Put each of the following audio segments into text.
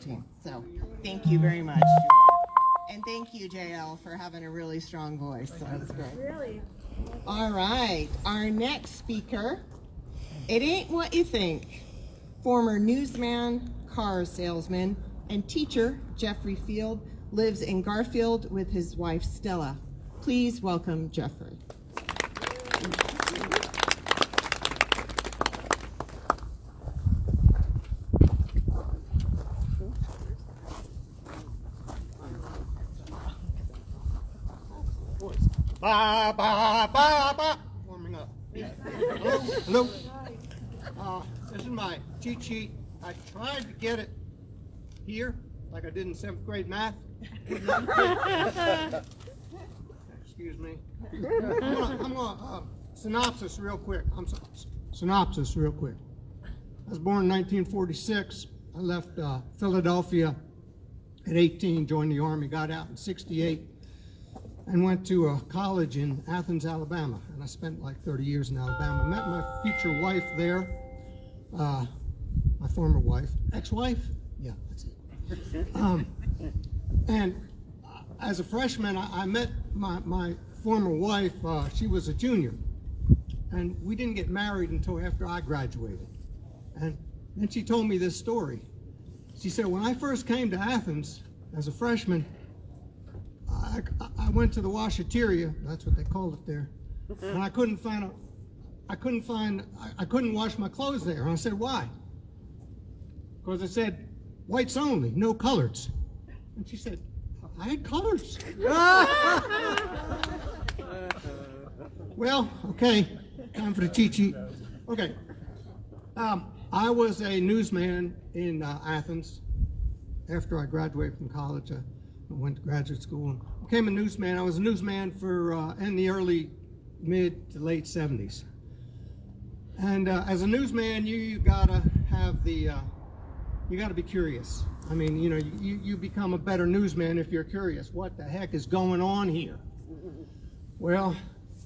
team. So thank you very much. And thank you, JL, for having a really strong voice. So that was great. Really? All right, our next speaker, it ain't what you think. Former newsman, car salesman, and teacher Jeffrey Field lives in Garfield with his wife Stella. Please welcome Jeffrey. Ba ba ba ba. Warming up. Hello. This is my cheat sheet. I tried to get it here, like I did in 7th grade math. Excuse me. I'm gonna synopsis real quick. Synopsis real quick. I was born in 1946. I left Philadelphia at 18, joined the Army, got out in 68. And went to a college in Athens, Alabama, and I spent like 30 years in Alabama. Met my future wife there, my former wife, ex-wife, yeah, that's it. And as a freshman, I met my former wife. She was a junior, and we didn't get married until after I graduated. And then she told me this story. She said, when I first came to Athens as a freshman, I went to the washateria, that's what they called it there, and I couldn't wash my clothes there. And I said, why? Because it said whites only, no coloreds. And she said, I had colors. Well, okay, time for the cheat sheet. Okay, I was a newsman in Athens. After I graduated from college, I went to graduate school and became a newsman. I was a newsman for in the early, mid to late 70s. And as a newsman, you gotta have the, you gotta be curious. I mean, you know, you become a better newsman if you're curious. What the heck is going on here? Well,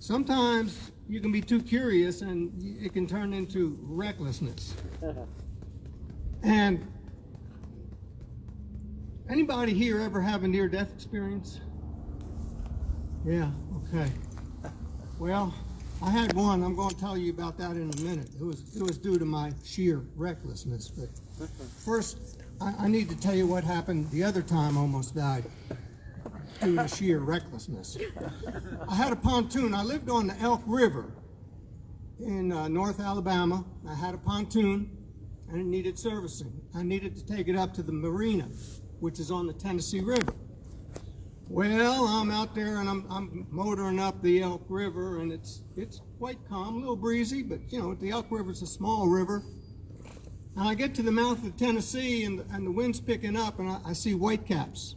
sometimes you can be too curious and it can turn into recklessness. And anybody here ever have a near-death experience? Yeah, okay. Well, I had one. I'm going to tell you about that in a minute. It was due to my sheer recklessness. But first, I need to tell you what happened the other time I almost died due to sheer recklessness. I had a pontoon. I lived on the Elk River in North Alabama. I had a pontoon, and it needed servicing. I needed to take it up to the marina, which is on the Tennessee River. Well, I'm out there and I'm motoring up the Elk River, and it's quite calm, a little breezy, but you know, the Elk River's a small river. And I get to the mouth of Tennessee, and the wind's picking up, and I see whitecaps.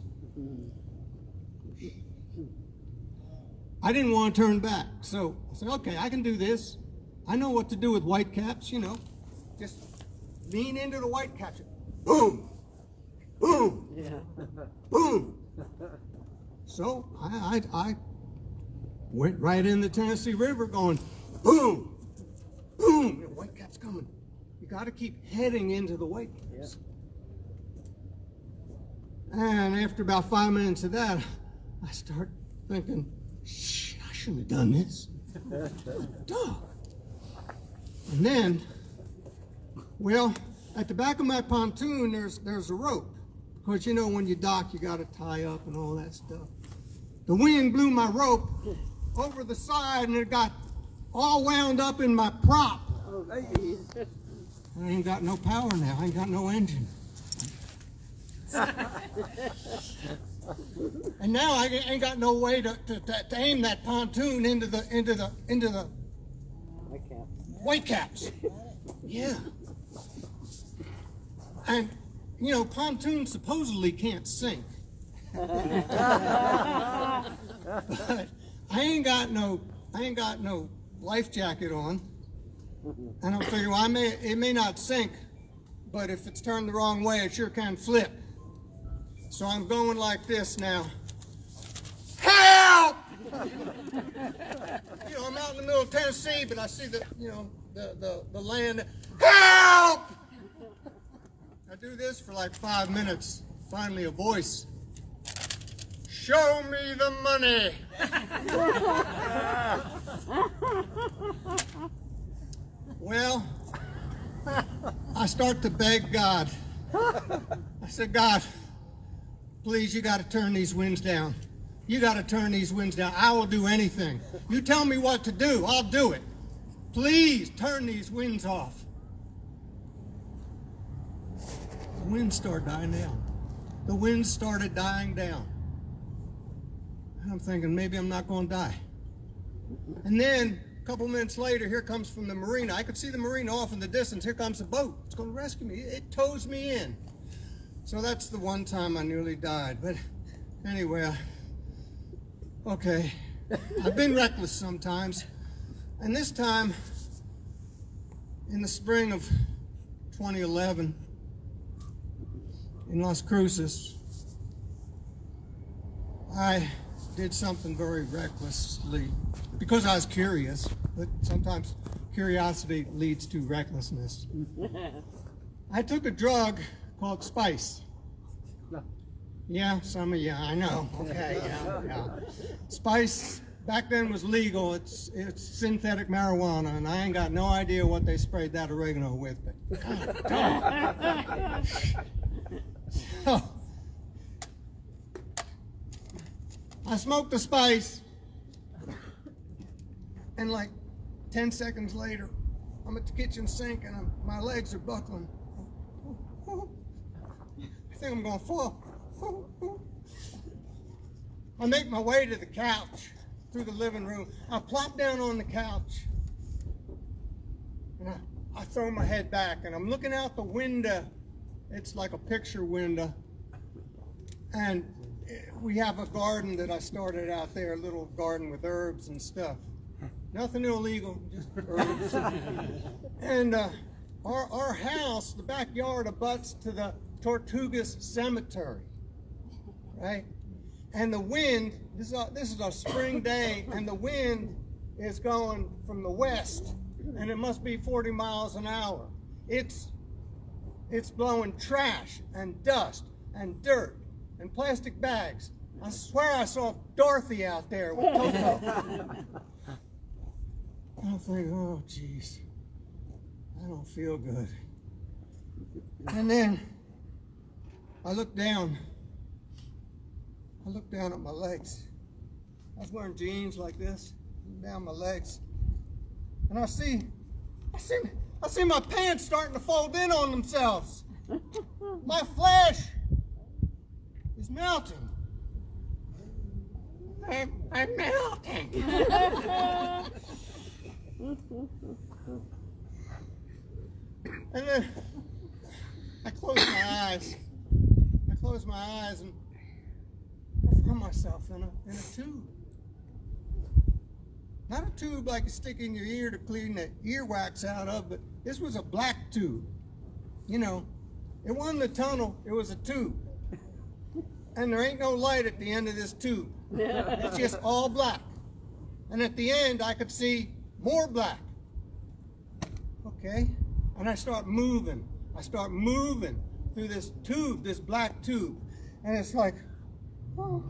I didn't want to turn back, so I said, okay, I can do this. I know what to do with whitecaps, you know, just lean into the whitecaps. Boom! Boom! Yeah. Boom! So I went right in the Tennessee River going, boom! Boom! The whitecap's coming. You got to keep heading into the whitecaps. Yeah. And after about 5 minutes of that, I start thinking, shh, I shouldn't have done this. Duh. And then, well, at the back of my pontoon, there's a rope. Because, you know, when you dock, you got to tie up and all that stuff. The wind blew my rope over the side, and it got all wound up in my prop. Oh, I ain't got no power now. I ain't got no engine. And now I ain't got no way to aim that pontoon into the whitecaps. Yeah. And you know, pontoons supposedly can't sink. But I ain't got no life jacket on. And I'm figuring, well, it may not sink, but if it's turned the wrong way, it sure can flip. So I'm going like this now. Help! You know, I'm out in the middle of Tennessee, but I see the land. Help! do this for like 5 minutes. Finally, a voice. Show me the money. Well, I start to beg God. I said, God, please, you got to turn these winds down. You got to turn these winds down. I will do anything. You tell me what to do, I'll do it. Please turn these winds off. The winds started dying down. The winds started dying down. And I'm thinking, maybe I'm not going to die. And then, a couple minutes later, here comes from the marina. I could see the marina off in the distance. Here comes a boat. It's going to rescue me. It tows me in. So that's the one time I nearly died. But anyway, okay. I've been reckless sometimes. And this time, in the spring of 2011, in Las Cruces, I did something very recklessly because I was curious, but sometimes curiosity leads to recklessness. I took a drug called spice. Yeah, some of you, I know. Okay, yeah. Spice back then was legal. It's synthetic marijuana, and I ain't got no idea what they sprayed that oregano with, but God damn. So, I smoked the spice, and like 10 seconds later, I'm at the kitchen sink and my legs are buckling. I think I'm gonna fall. I make my way to the couch through the living room. I plop down on the couch and I throw my head back and I'm looking out the window. It's like a picture window. And we have a garden that I started out there, a little garden with herbs and stuff. Nothing illegal, just herbs. And our house, the backyard abuts to the Tortugas Cemetery, right? And the wind, this is a spring day, and the wind is going from the west, and it must be 40 miles an hour. It's blowing trash and dust and dirt and plastic bags. I swear I saw Dorothy out there with Toto. I think, oh, geez, I don't feel good. And then I look down at my legs. I was wearing jeans like this, down my legs. And I see my pants starting to fold in on themselves. My flesh is melting. I'm melting. And then I close my eyes and I found myself in a tube. Not a tube like you stick in your ear to clean the earwax out of, but this was a black tube. You know, it wasn't a tunnel, it was a tube. And there ain't no light at the end of this tube. It's just all black. And at the end, I could see more black. Okay? And I start moving. Through this tube, this black tube. And it's like, oh,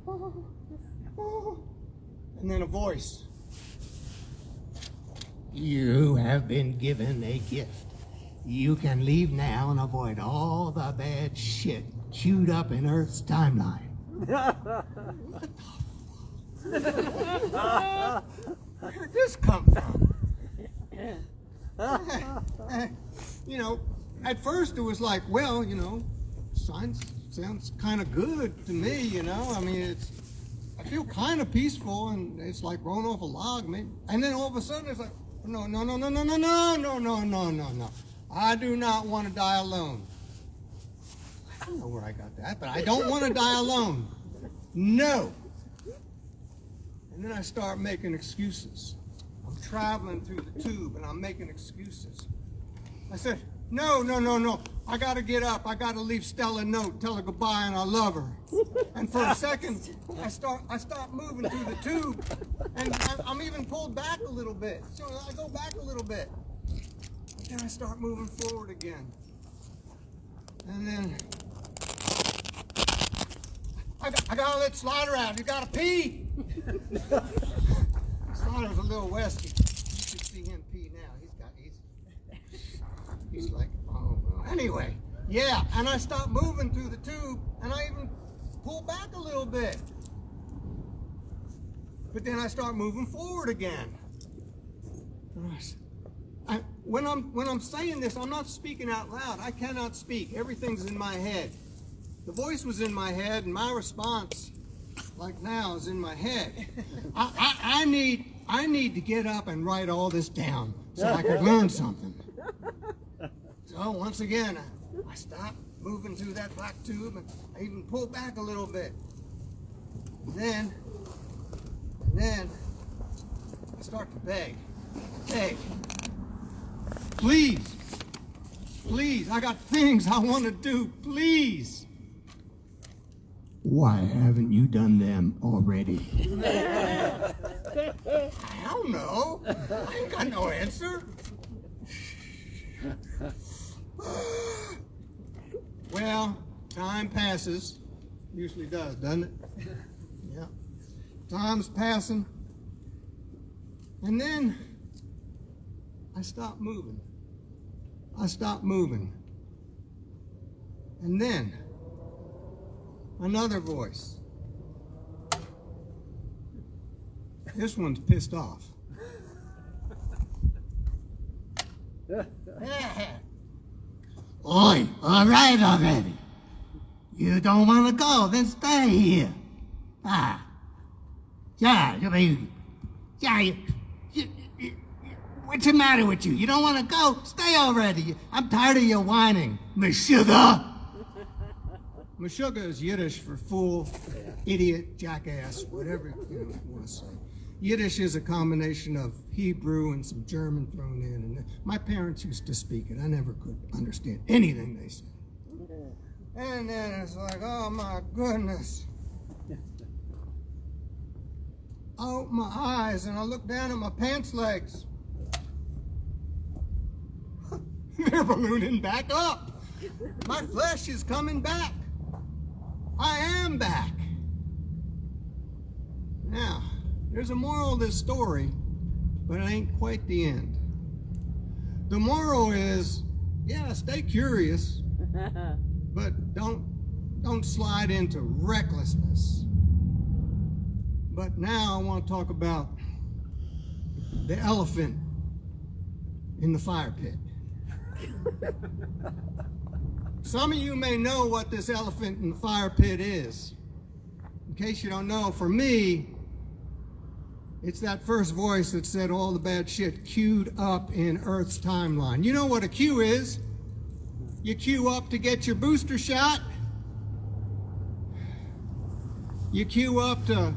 oh, oh. And then a voice. You have been given a gift. You can leave now and avoid all the bad shit queued up in Earth's timeline. What the fuck? Where did this come from? You know, at first it was like, well, you know, science sounds kind of good to me, you know. I mean, I feel kind of peaceful, and it's like rolling off a log, maybe. And then all of a sudden it's like, no. I do not want to die alone. I don't know where I got that, but I don't want to die alone. No. And then I start making excuses. I'm traveling through the tube and I'm making excuses. I said, no. I got to get up. I got to leave Stella a note, tell her goodbye and I love her. And for a second, I stop moving through the tube, and I'm even pulled back a little bit. So I go back a little bit. And then I start moving forward again. And then I gotta let Slider out. You gotta pee. Slider's a little westy. You should see him pee now. He's like, oh well. Anyway, yeah, and I stopped moving through the tube, and I even pulled back a little bit. But then I start moving forward again. When I'm saying this, I'm not speaking out loud. I cannot speak. Everything's in my head. The voice was in my head, and my response, like now, is in my head. I need to get up and write all this down so I could learn something. So once again, I stopped moving through that black tube, and I even pulled back a little bit. And then I start to beg. Please, I got things I want to do, please. Why haven't you done them already? I don't know. I ain't got no answer. Well, time passes. Usually does, doesn't it? Yeah. Time's passing. And then I stopped moving. And then another voice. This one's pissed off. Oi, all right already. You don't want to go, then stay here. What's the matter with you? You don't want to go? Stay already. I'm tired of your whining. Meshuggah. Meshuggah is Yiddish for fool, idiot, jackass, whatever you want to say. Yiddish is a combination of Hebrew and some German thrown in. And my parents used to speak it. I never could understand anything they said. And then it's like, oh my goodness. I open my eyes and I look down at my pants legs. They're ballooning back up. My flesh is coming back. I am back. Now, there's a moral to this story, but it ain't quite the end. The moral is, yeah, stay curious, but don't slide into recklessness. But now I want to talk about the elephant in the fire pit. Some of you may know what this elephant in the fire pit is. In case you don't know, for me, it's that first voice that said all the bad shit queued up in Earth's timeline. You know what a queue is? You queue up to get your booster shot. You queue up to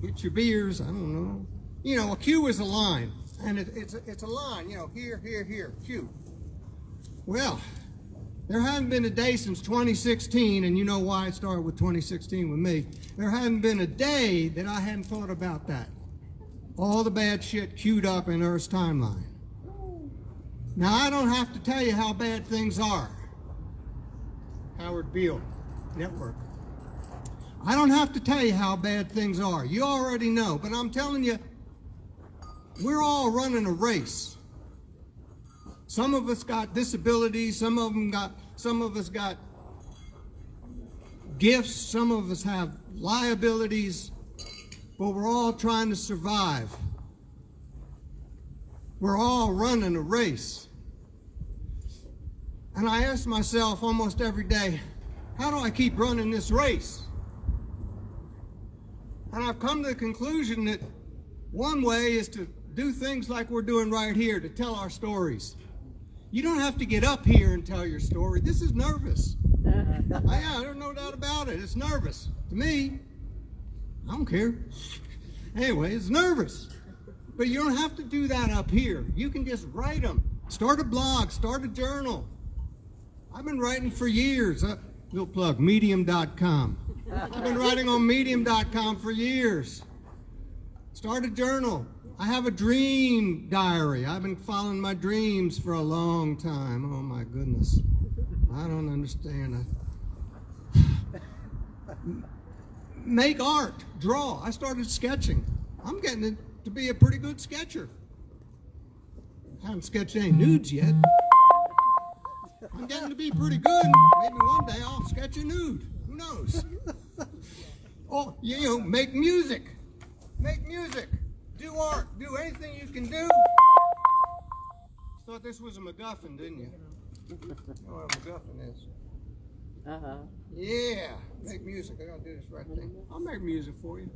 get your beers, I don't know. You know, a queue is a line. And it's a line, you know, here, queue. Well, there hasn't been a day since 2016, and you know why it started with 2016 with me. There hasn't been a day that I hadn't thought about that. All the bad shit queued up in Earth's timeline. Now, I don't have to tell you how bad things are. Howard Beale Network. I don't have to tell you how bad things are. You already know, but I'm telling you, we're all running a race. Some of us got disabilities, some of us got gifts, some of us have liabilities, but we're all trying to survive. We're all running a race. And I ask myself almost every day, how do I keep running this race? And I've come to the conclusion that one way is to do things like we're doing right here, to tell our stories. You don't have to get up here and tell your story. This is nervous. Yeah, there's no doubt about it. It's nervous. To me, I don't care. Anyway, it's nervous. But you don't have to do that up here. You can just write them. Start a blog, start a journal. I've been writing for years. Little plug, medium.com. I've been writing on medium.com for years. Start a journal. I have a dream diary. I've been following my dreams for a long time. Oh my goodness. I don't understand. Make art, draw. I started sketching. I'm getting it to be a pretty good sketcher. I haven't sketched any nudes yet. I'm getting to be pretty good. Maybe one day I'll sketch a nude. Who knows? Oh, you know, make music. Make music. Do art. Do anything you can do. Thought this was a MacGuffin, didn't you? You know what a MacGuffin is? Uh-huh. Yeah. Make music. I gotta do this right thing. I'll make music for you.